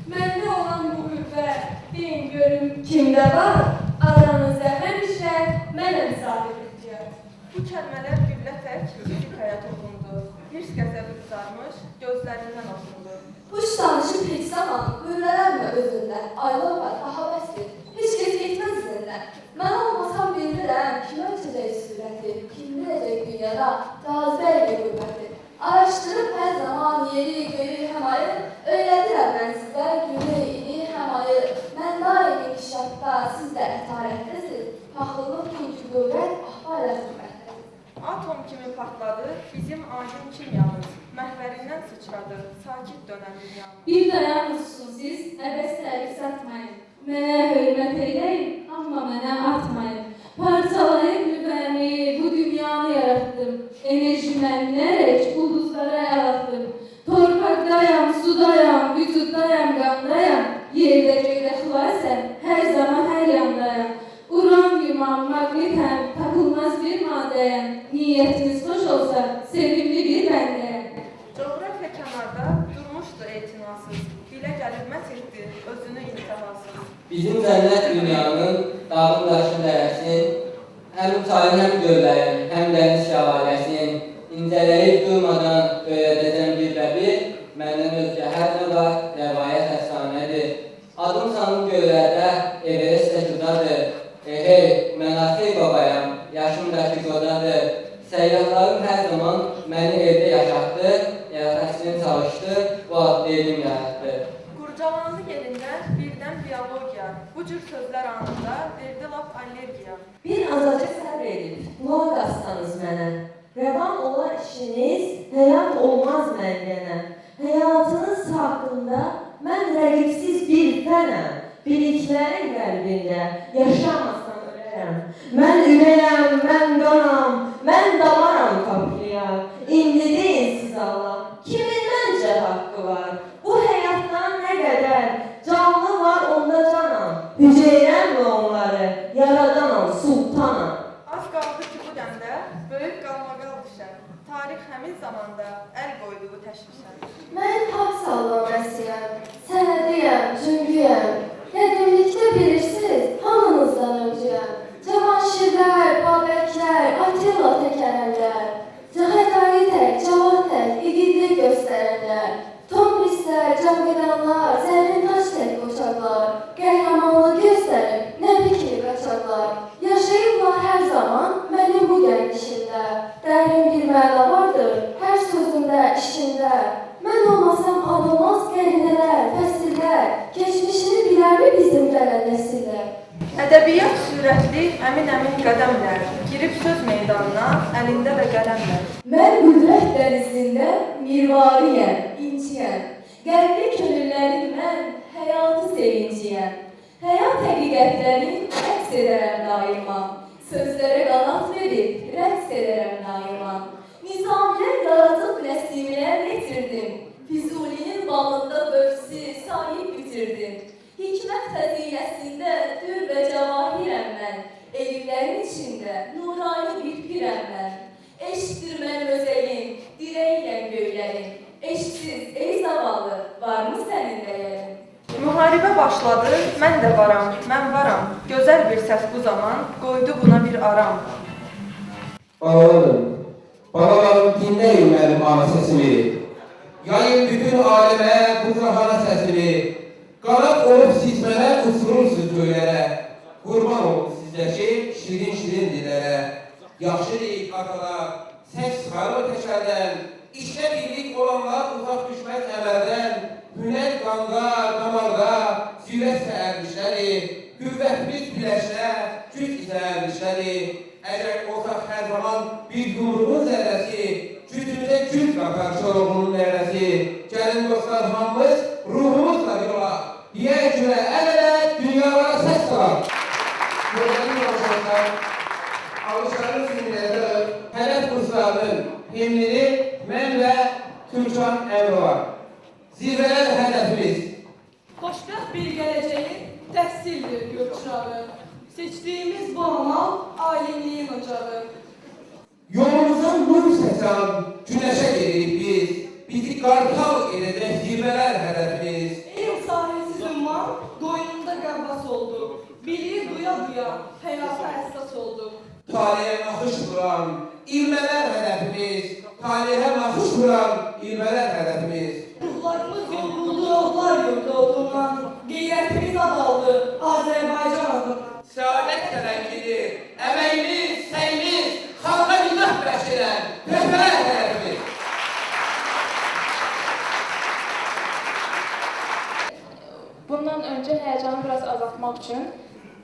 Məndə olan bu qüvvə, deyin görüm kimdə var? Aranızda həmişə mənəm sahibiyyət. Bu kəlmələr güllə tək fizikaya toxundu. Hirs qəzəbi qızarmış, gözlərindən oxundu. Quş danışıb heç zaman, qürrələrmə özündə, aylar var, daha bəsdir. Heç kəs getməz izindən. Mən olmasam bilmirəm, kim ölçəcək sürəti, kim biləcək dünyada cazibə ilə qüvvəti. Araşdırıb hər zaman yeri, göyü, həmayı, öyrədirəm mən sizə günü, ili, həmayı. Mən daim inkişafda, siz də ətarətdəsiz, paxıllıq, çünki qüvvət, ahval əzmətdir. Atom kimi partladı, bizim alim kimyamız, məhvərindən sıçradı, sakit dönən dünyamız. Bir dayanmışsınız siz, əbəs tərif satmayın. Mənə hörmət eyləyin, amma mənə atmayın. Parçalayıb nüvəni, bu dünyanı yaratdım. Enerji mənlərək ulduzlara yaratdım. Torpaqdayam, sudayam, vücuddayam, qandayam. Yerdə göydə xilasəm, hər zaman hər yandayam. Uranyumam, maqnitəm, tapılmaz bir maddəyəm. Niyyətiniz xoş olsa, sevimli bir bəndəyəm. Coğrafiya kənarda durmuşdu etinasız, dilə gəlilməz etdi özünü intihasız. Bizim cənnət dünyanın, dağın daşın dərəsin, həm çayın, həm göllərin, həm dəniz şəlaləsin, incələyib durmadan öyrədəcəm bir və bir, məndən özgə hər nə var, rəvayət əfsanədir. Adım sanım göllərdə, Everest təşudadır. Hey, mən Atey babayam, yaşımdakı qodadır. Səyyahlarım hər zaman məni evdə yaşatdı, yaratıcının çalışdı, bu adlı elim yaratdı. Qurcalandı yerindən birdən biologiya, bu cür sözlər anında verdi lap allergiya. Bir azacıq səbr edib, qulaq assanız mənə. Rəvan olar işiniz, həyat olmaz məngənə. Həyatınız haqqında mən rəqibsiz bir fənəm. Biliklərin qəlbində yaşamasam ölərəm. Mən ürəyəm, mən qanam, mən damaram kapıya. İndi deyin siz Allah, kimin məncə haqqı var? Bu həyatdan nə qədər canlı var onda canam. Hüceyrəmlə onları, yaradanam, sultanam. Az qaldı ki bu dəmdə böyük qalmaqal düşər. Tarix həmin zamanda əl qoyduğu təşvişə. Mən haqq sallanmasıyam, sənədiyəm, cüngüyəm. Qədimlikdə bilirsiniz, hamınızdan öncəyəm. Cavanşirlər, babəklər, Atilla təkərənlər, Cəhətayı tək, Cavad tək, igidlik göstərənlər, Tomrislər, Cavqedanlar, Zərrin taş tək qoçaqlar, qəhrəmanlıq göstərib, nə bikini qaçaqlar. Yaşayıblar hər zaman mənim bu gəldişimdə, dərin bir məna vardır hər sözümdə, işimdə. Mən olmasam adılmaz qərinələr, fəsillər, keçmişini bilərmi bizim gələn nəsillər? Ədəbiyyat sürətli, əmin-əmin qədəmlər, girib söz meydanına, əlində də qələmlər. Mən qüdrət dənizində mirvariyəm, inciyəm. Qəlbli könüllərin mən həyatı sevinciyəm. Həyat həqiqətlərini əks edərəm daima. Sözlərə qanat verib, rəqs edərəm daima. Nizamilər yaradıb nəsimlər getirdim. Füzulinin balında bövsü sahib bitirdim. Hikmət xəzinəsində dür və cavahirəm mən. Elmlərin içində nurani bir pirəm mən. Eşqdir mənim özəyim, dirəyləm göylərim. Eşqsiz, ey zavallı, varmı sənin dəyərin? Müharibə başladı, mən də varam, mən varam. Gözəl bir səs bu zaman qoydu buna bir aram. Balalarım, balalarım dinləyin mənim ana səsimi. Yayın bütün aləmə bu kahana səsimi. Qanat olub siz mənə uçurursunuz göylərə. Qurban olun sizdəki şirin dilərə. Yaxşı deyik atalar, səs çıxarmı təşərdən, İşdə birlik olanlar uzaq düşməz əməldən, hünər qanda, damarda, zirət səhərmişləri, qüvvətimiz biləşdə, güc izərmişləri, əgər olsaq hər zaman bir yumruğun zərrəsi, gücümüzə güc qatar çoroğunun nərəsi, gəlin dostlar hamımız ruhumuzla yola, deyək görə əl-ələ dünyalara səs salar. Gördənin yolcaqlar, alışların filmlərdə hədəf kurslarının himnini mən və Türkan Əmrova. Zirvələr hədəfimiz. Xoşbəxt bir gələcəyin təhsildir göqçağı. Seçdiyimiz bu amal alimliyin ocağı. Yolumuzun nur səsən günəşə gedirik biz. Bizi qartal edəcək zirvələr hədəfimiz. Elm sahibsiz ümman qoynunda qəbbas oldu. Bilir duya həyata əsas oldu. Taliyə naxış vuran ilmələr hədəfimiz. Talihə naxış vuran ilmələr hədəfimiz. Ruhlarımız yoluldu yollar yurdu olduğundan qeyrətimiz adaldı Azərbaycan adına. Səadət sələngidir, əməyimiz, səyimiz, xalqa nizah bəxş edən töhfələr hədəfimiz. Bundan öncə həyəcanı biraz azaltmaq üçün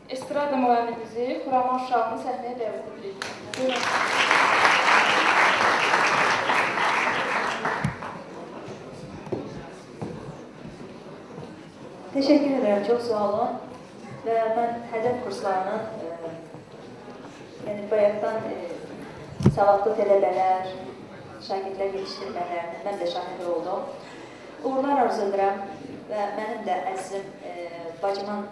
estrada müəllimimizi Xuraman uşağını səhnəyə dəvət edirik. Buyurun. Teşekkür ederim, çok sağ olun. Ve ben hədəf kurslarının bayaqdan savadlı tələbələr, şagirdlər yetişdirmələrini mən də şahid oldum. Uğurlar arzu edirəm və mənim də əzizim bacımın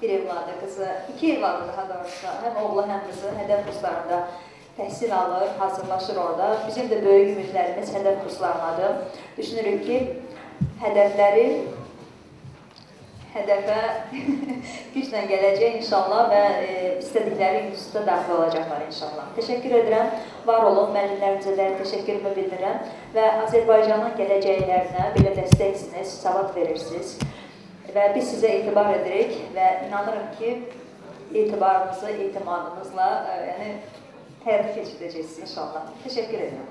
bir evladı, qızı, iki evladı daha doğrusu, həm oğlu, həm qızı hədəf kurslarında təhsil alır, hazırlaşır orada. Bizim də böyük ümidlərimiz hədəf kurslarındadır. Düşünürük ki, hədəfə güclə gələcək inşallah və istədikləri institutda daxil olacaqlar inşallah. Təşəkkür edirəm, var olun, müəllimlərimizə də təşəkkürümü bildirirəm və Azərbaycanın gələcəklərinə belə dəstəksiniz, savad verirsiniz və biz sizə etibar edirik və inanırım ki, etibarınızı, etimadınızla həyata keçirəcəksiniz inşallah. Təşəkkür edirəm.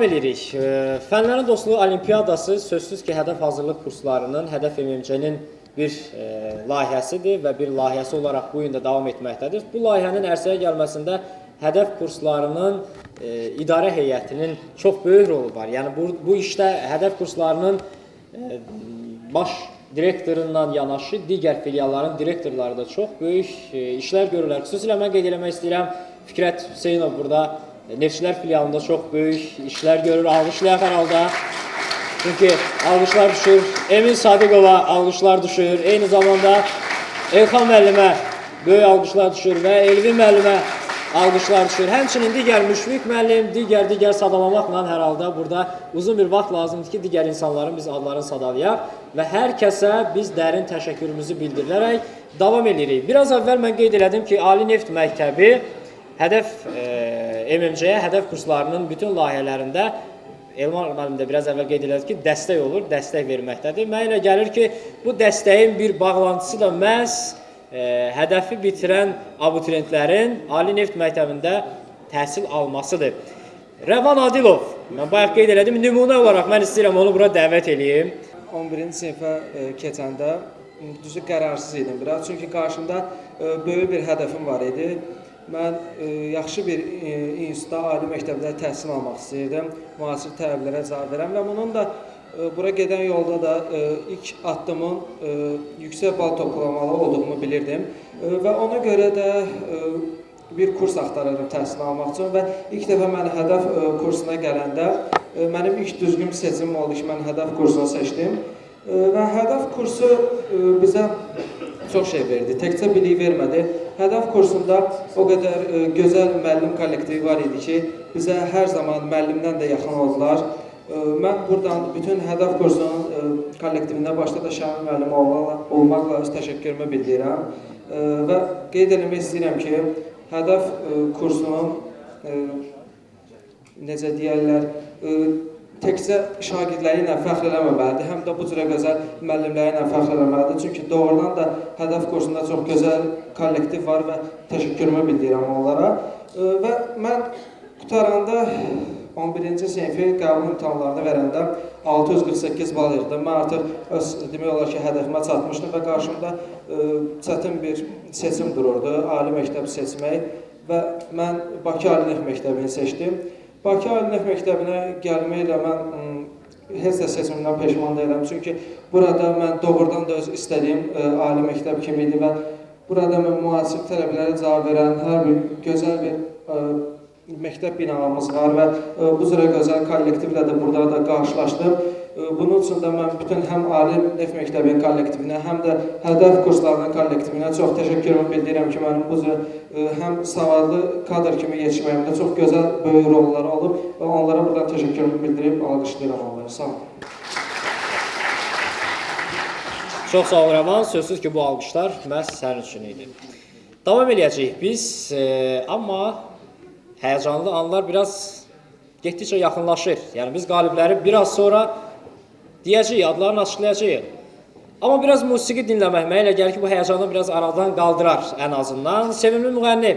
edirik. Fənlərin Dostluğu Olimpiyadası sözsüz ki, hədəf hazırlıq kurslarının, Hədəf MMC-nin bir layihəsidir və bir layihəsi olaraq bu gün də davam etməkdədir. Bu layihənin ərsəyə gəlməsində hədəf kurslarının idarə heyətinin çox böyük rolu var. Yəni bu işdə hədəf kurslarının baş direktorundan yanaşı digər filialların direktorları da çox böyük işlər görürlər. Xüsusilə mən qeyd eləmək istəyirəm, Fikrət Hüseynov burada Neftçilər filialında çox böyük işlər görür, alqışlayaq hər halda. Çünki alqışlar düşür, Emin Sadiqova alqışlar düşür, eyni zamanda Elxan müəllimə böyük alqışlar düşür və Elvin müəllimə alqışlar düşür. Həmçinin digər Müşfiq müəllim, digər sadalamaqla hər halda burada uzun bir vaxt lazımdır ki, digər insanların biz adlarını sadalayaq və hər kəsə biz dərin təşəkkürümüzü bildirilərək davam edirik. Biraz əvvəl mən qeyd elədim ki, Ali Neft Məktəbi Hədəf MMC-yə, hədəf kurslarının bütün layihələrində Elmar müəllim də biraz əvvəl qeyd elədi ki, dəstək olur, dəstək verməkdədir. Mənə elə gəlir ki, bu dəstəyin bir bağlantısı da məhz hədəfi bitirən abituriyentlərin Ali Neft Məktəbində təhsil almasıdır. Rəvan Adilov, mən bayaq qeyd elədim, nümunə olaraq mən istəyirəm onu bura dəvət edeyim. 11-ci sinifə keçəndə düzü qərarsız idim biraz, çünki qarşımda böyük bir hədəfim var idi. Mən yaxşı bir institutda, ali məktəbdə təhsil almaq istəyirdim, müasir tələblərə cavab verəm və bunun da bura gedən yolda da ilk addımın yüksək bal toplamalı olduğumu bilirdim və ona görə də bir kurs axtarırdım təhsil almaq üçün və ilk dəfə mən hədəf kursuna gələndə mənim ilk düzgün seçimim oldu ki, mən hədəf kursunu seçdim və hədəf kursu bizə çox şey verdi, təkcə bilik vermədi. Hədəf kursunda o qədər gözəl müəllim kollektivi var idi ki, bizə hər zaman müəllimdən də yaxın oldular. Mən buradan bütün hədəf kursunun kollektivində başda da Şamil müəllim olmaqla öz təşəkkürümü bildirirəm və qeyd etmək istəyirəm ki, hədəf kursunun necə deyərlər, təkcə şagirdləri ilə fəxr eləməməlidir, həm də bu cürə gözəl müəllimləri ilə fəxr eləməlidir. Çünki doğrudan da hədəf kursunda çox gözəl kollektiv var və təşəkkürümü bildirirəm onlara. Və mən qutaranda 11-ci sinifi qəbul imtahanlarını verəndə 648 bal yığdım. Mən artıq demək olar ki, hədəfimə çatmışdım və qarşımda çətin bir seçim dururdu, ali məktəb seçmək və mən Bakı Ali Neft Məktəbini seçdim. Bakı Ali Neft Məktəbinə gəlməklə mən heç də seçimimdən peşman deyiləm. Çünki burada mən doğrudan da öz istədiyim ali məktəb kimi idi və burada mən müasir tələblərə cavab verən hər bir gözəl bir məktəb binamız var və bu cürə gözəl kollektivlə də burada da qarşılaşdım. Bunun üçün də mən bütün həm Ali Neft Məktəbinin kollektivinə, həm də hədəf kurslarının kollektivinə çox təşəkkürümü bildirirəm ki, mənim bu cür həm savadlı kadr kimi yetişməyimdə çox gözəl böyük rollar olub və onlara buradan təşəkkürümü bildirib alqışlayıram onları. Sağ olun. Çox sağ ol Rəvan, sözsüz ki, bu alqışlar məhz sənin üçün idi. Davam edəcəyik biz, amma həyəcanlı anlar biraz getdikcə yaxınlaşır. Yəni biz qalibləri biraz sonra deyəcəyik, adlarını açıqlayacağıq. Amma biraz musiqi dinləmək mənə elə gəlir ki, bu həyəcanı biraz aradan qaldırar ən azından. Sevimli müğənni,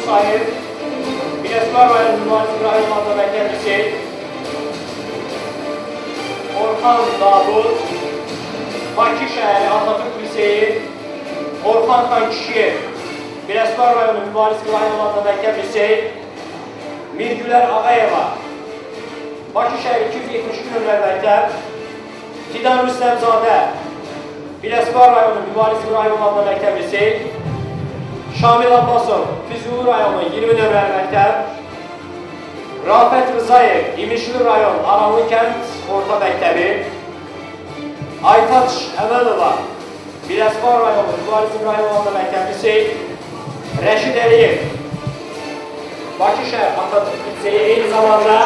Musayev, Biləsuvar rayonu Mübariz İbrahim adlı məktəb lisey, Orxan Davud, Bakı şəhəri Atatürk liseyi, Orxan Xankişiyev, Biləsuvar rayonu Mübariz İbrahim adlı məktəb lisey, Mirgülər Ağayeva, Bakı şəhəri 272 nömrəli məktəb, Fidan Rüstəmzadə, Biləsuvar rayonu Mübariz İbrahim adlı məktəb lisey, Şamil Abbasov, Füzuli rayonu 20 nömrəli məktəb, Rafət Rızayev, İmişli rayon Aranlı kənd orta məktəbi, Aytaç Əmənova, Biləsuvar rayonu Mübariz İbrahim adlı məktəb lisey, Rəşid Əliyev, Bakı şəhər Atatürk liseyi eyni zamanda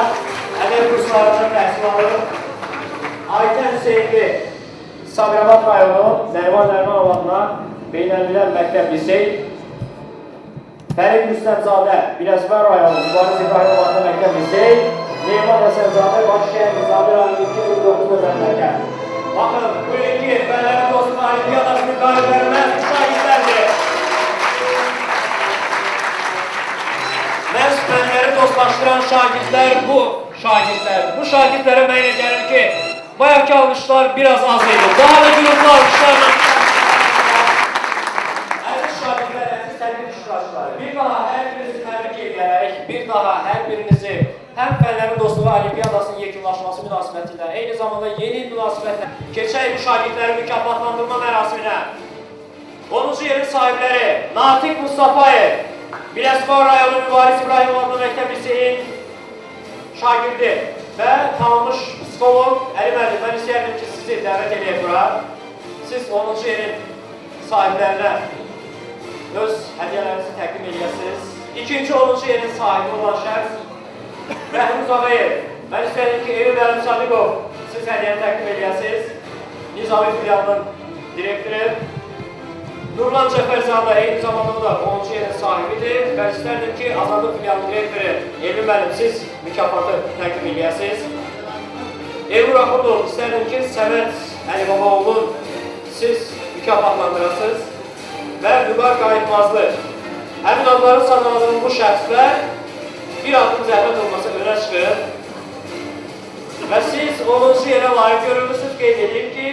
ədəb kurslarında təhsil alır, Aytən Hüseynli, Sabirabad rayonu Nəriman Nərimanov adına Beynəlmiləl məktəb lisey, Fərid Rüstəmzadə, Biləsuvar rayonu Mübariz İbrahim adlı məktəb lisey, Neyman Həsənzadə, Bakı şəhər Nizami rayonu 249 nömrəli məktəb. Baxın, bu ilki Fənlərin Dostluq Olimpiyadasının qaliblərindən şahidlərdir. Məhz fənləri dostlaşdıran şagirdlər bu şagirdlərdir. Bu şagirdlərə mənə gəlir ki, bayaqki almışlar biraz az idi. Daha da gürültülü almışlarla əziz şagirdlər, əziz təqdim iştirakçıları, bir daha hər birinizi təbrik edərək, bir daha hər birinizi həm Fənlərin Dostluğu Olimpiyadasının yekunlaşması münasibətilə, eyni zamanda yeni il münasibətlə keçək bu şagirdləri mükafatlandırma mərasiminə 10-cu yerin sahibləri Natiq Mustafayev, Biləsuvar rayonu Mübariz İbrahim adlı məktəb liseyin şagirdi və tanınmış psikolog Əli müəllim, mən istəyərdim ki, sizi dəvət edək bura. Siz 10-cu yerin sahiblərinə öz hədiyyələrinizi təqdim edəsiniz. İkinci 10-cu yerin sahibi olan şəxs Məhruz Ağayev. Mən istəyərdim ki, Evi Məlim Sadiqov, siz hədiyyəni təqdim edəsiniz. Nizami filialının direktörü Nurlan Cəfərzadə eyni zamanda da 10-cu yerin sahibidir. Mən istərdim ki, Azadlıq filialının direktörü Evi Məlim, siz mükafatı təqdim edəsiniz. Evi Raxudov, istərdim ki, Səməd Əlibabaoğlu, siz mükafatlandırasınız. Və Vüqar Qayıtmazlı. Həmin adların sanıldığım bu şəxslər bir addım zəhmət olmasa önə çıxır. Və siz 10-cu yerə layiq görülmüsünüz, qeyd edeyim ki,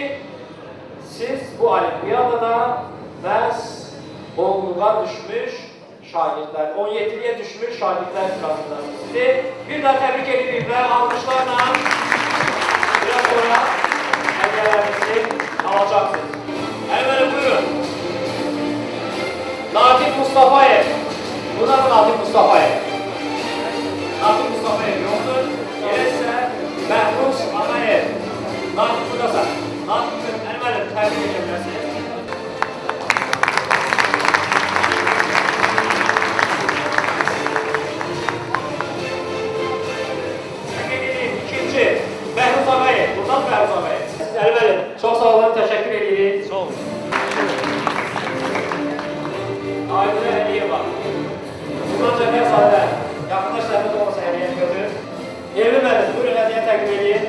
siz bu olimpiyadada məhz 10-luğa düşmüş şagirdlər, 17-liyə düşmüş şagirdlər sırasındasınız. Sizi bir daha təbrik edirik və almışlarla biraz sonra hədiyyələrinizi alacaqsınız. Əli buyurun. Natiq Mustafayev. Bunlar da Natiq Mustafayev. Natiq Mustafayev yoxdur. Elə isə Məhruz Ağayev. Natiq buradasan. Natiq Əli müəllim təbrik edə bilərsiniz. İkinci, Məhruz Ağayev. Buradan Məhruz Ağayev. Əli müəllim, çox sağ olun, təşəkkür edirik. Sağ olun. Aydınə Əliyeva. Nurlan Cəfərzadə. Yaxındaş zəhmət olmasa hədiyyəni götür. Evli müəllim, buyurun hədiyyə təqdim edin.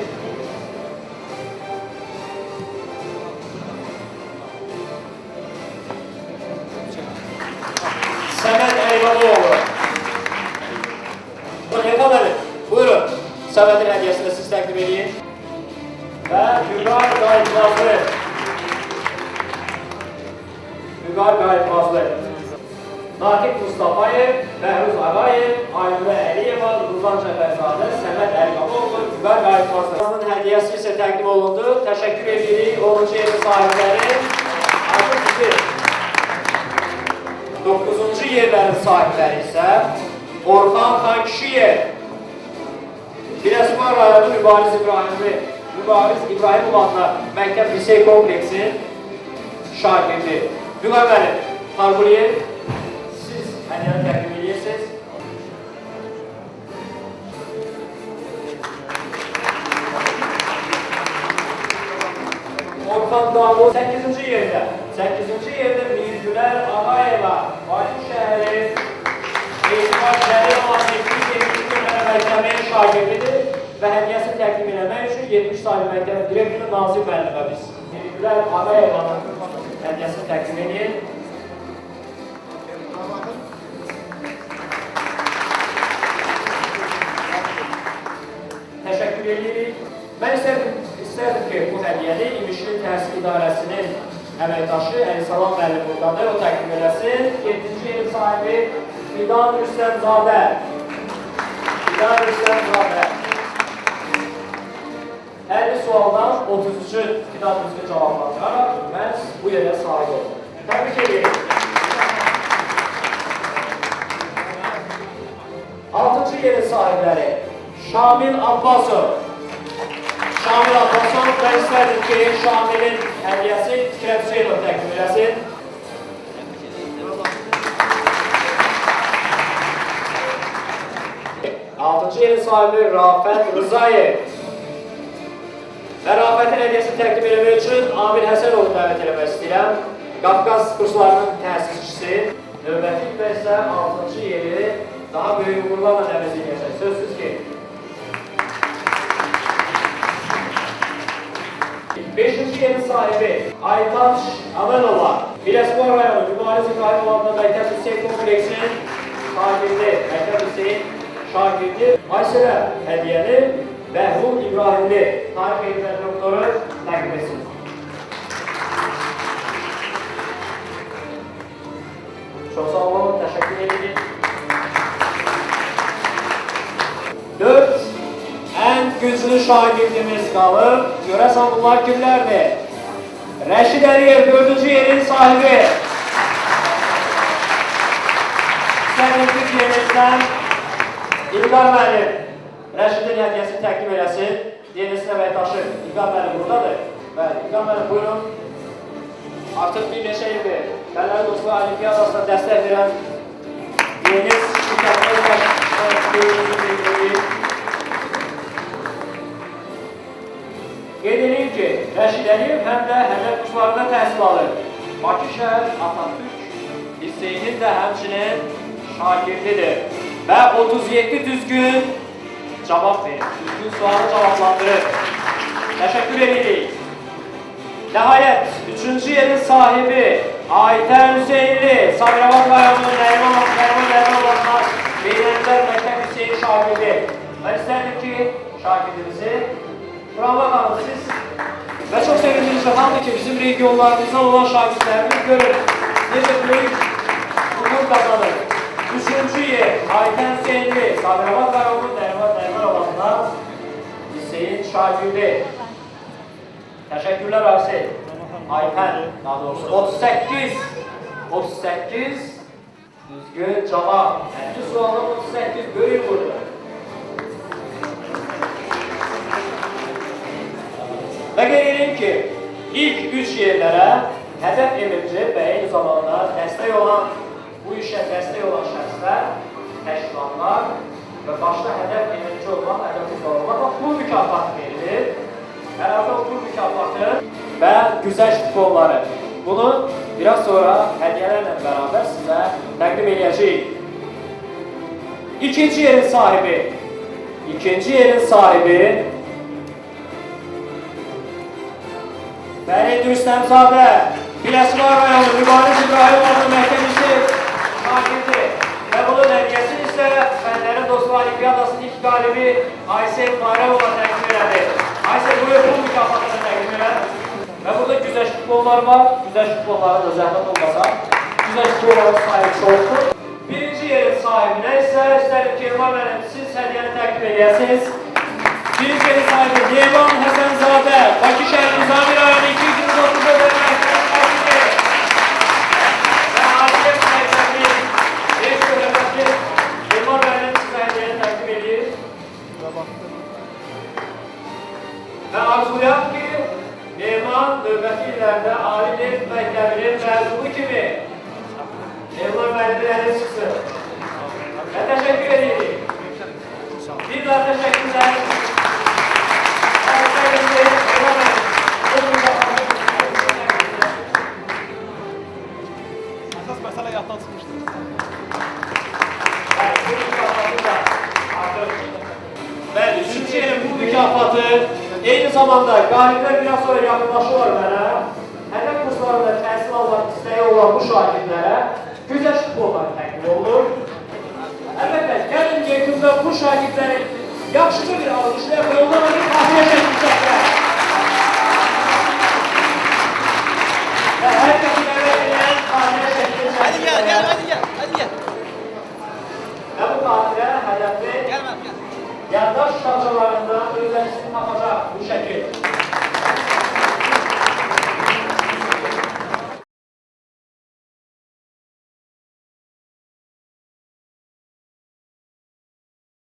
Səməd Əlibabaoğlu. Elxan müəllim, buyurun. Səmədin hədiyyəsini siz təqdim edin. Və Vüqar Qayıtmazlı. Vüqar Qayıtmazlı. Natiq Mustafayev, Məhruz Ağayev, Aydınə Əliyeva, Nurlan Cəfərzadə, Səməd Əlibabaoğlu, Vüqar Qayıtmazlı. Hədiyyəsi isə təqdim olundu. Təşəkkür edirik 10-cu yerin sahibləri. Artıq sizi 9-cu yerlərin sahibləri isə Orxan Xankişiyev, Biləsuvar rayonu Mübariz İbrahimov adına məktəb lisey kompleksinin şagirdi. Vüqar müəllim, Parquliyev, siz hədiyyəni təqdim edirsiniz. Orxan Davud 8-ci yerdə. 8-ci yerdə Mirgülər Ağayeva, Bakı şəhəri Etibar Şəhəri məktəbinin şagirdidir və hədiyyəsini təqdim eləmək üçün 70 sayılı məktəbin direktoru Nazim müəllimə biz Mirgülər Ağayevanın hədiyyəsini təqdim edin. İdarəsinin əməkdaşı Əlisalam müəllim buradadır, o təqdim eləsin. 7-ci yerin sahibi Fidan Rüstəmzadə. Fidan Rüstəmzadə. 50 sualdan 33-ü Fidan düzgün cavablandıraraq məhz bu yerə sahib oldu. Təbrik edirəm. 6-cı yerin sahibləri Şamil Abbasov. Şamil Abbasov, mən istərdim ki, Şamilin hədiyyəsi Fikrət Hüseynov təqdim eləsin. 6-cı yerin sahibi Rafət Rızayev. Və Rafətin hədiyyəsini təqdim eləmək üçün Amir Həsənovu dəvət eləmək istəyirəm. Qafqaz kurslarının təsisçisi. Növbəti ildə isə 6-cı yeri daha böyük uğurlarla əvəzləyəcək. Sözsüz ki, 5-ci yerin sahibi Aytaç Amanova. Biləspor rayonu Mübariz İbrahim adına Məktəb Hüseyin kompleksinin şagirdi, Məktəb Hüseyin şagirdi Aysərə hədiyyəni Bəhlul İbrahimli tarix elmləri doktoru təqdim etsin. Çox sağ olun, təşəkkür edirik. 4 ən güclü şagirdimiz qalıb. Görəsən bunlar kimlərdir? Rəşid Əliyev 4-cü yerin sahibi. Sənədik yerinizdən İlqar müəllim Rəşidin hədiyyəsini təqdim eləsin. Yenisin əməkdaşı İlqar müəllim buradadır. Bəli, İlqar müəllim buyurun. Artıq bir neçə ildir Fənləri Dostluq Olimpiyadasına dəstək verən Yeniz şirkətləri qeyd edeyim ki, Rəşid Əliyev həm də hədəf kurslarında təhsil alır. Bakı şəhər Atatürk liseyinin də həmçinin şagirdidir və 37 düzgün cavab verir, düzgün sualı cavablandırır. Təşəkkür edirik. Nəhayət, 3-cü yerin sahibi Aytən Hüseynli, Sabirabad rayonunun Nəyman adına Beynəllər Məktəb Hüseyin şagirdi. Mən istərdim ki, şagirdimizi Bravo xanım, siz və çox sevindirici haldır ki, bizim regionlarımızdan olan şagirdlərimiz görür. Necə böyük uğur qazanır. 3-cü yer Aytən Hüseynli, Sabirabad rayonunun Nəyman adına Hüseyin şagirdi. Təşəkkürlər Aysel. Aytən, daha doğrusu 38 düzgün cavab. Həmçin sualda 38 böyük burada. Və qeyd edeyim ki, ilk 3 yerlərə hədəf emirci və eyni zamanda bu işə dəstək olan şəxslər, təşkilatlar və başda hədəf emirci olmaq, hədəf olmaq pul mükafatı verilir. Əlavə o pul mükafatı və güzəşt kuponları. Bunu biraz sonra hədiyyələrlə bərabər sizə təqdim edəcəyik. İkinci yerin sahibi Fərid Rüstəmzadə, Biləspor rayonu Mübariz İbrahim adlı Məktəb Hüseyin şagirdi və bunun hədiyyəsini isə Fənlərin Dostluq Olimpiyadasının ilk qalibi Aysel Bayramova təqdim elədi. Aysel buyur pul mükafatını təqdim elədi və burada güzəşt kuponlar var. Güzəşt kuponları da zəhmət olmasa güzəşt kuponların sahibi olsun. Birinci yerin sahibinə isə istərim ki, Elmar müəllim, siz hədiyyəni təqdim edəsiniz. Birinci yerin sahibi Nevan Həsənzadə, Bakı şəhəri Nizami rayonu 230 ödəli məktəb şagirdi və Adiliyyət məktəbinin rektör rəhbərli Elmar müəllim sizə hədiyyəni təqdim edir. Və arzulayaq ki, Nevan növbəti illərdə Ali Neft Məktəbinin məzunu kimi Elmar müəllimin əli çıxsın. Və təşəkkür edirik. Bir daha təşəkkürlər. Əsas məsələ yaddan çıxmışdır. Bəli, üçüncü yerin bu mükafatı eyni zamanda qaliblər biraz sonra yaxınlaşırlar mənə. Hədəf kurslarında təhsil almaq istəyi olan bu şagirdlərə güzəşt kuponları təqdim olunur. Əlbəttə, gəlin yekununda bu şagirdləri yaxşıca bir alışlayaq və onlara bir xatirə şəkli çəkək. hədəfi yaddaş şacalarında özlərini tapacaq bu şəkil.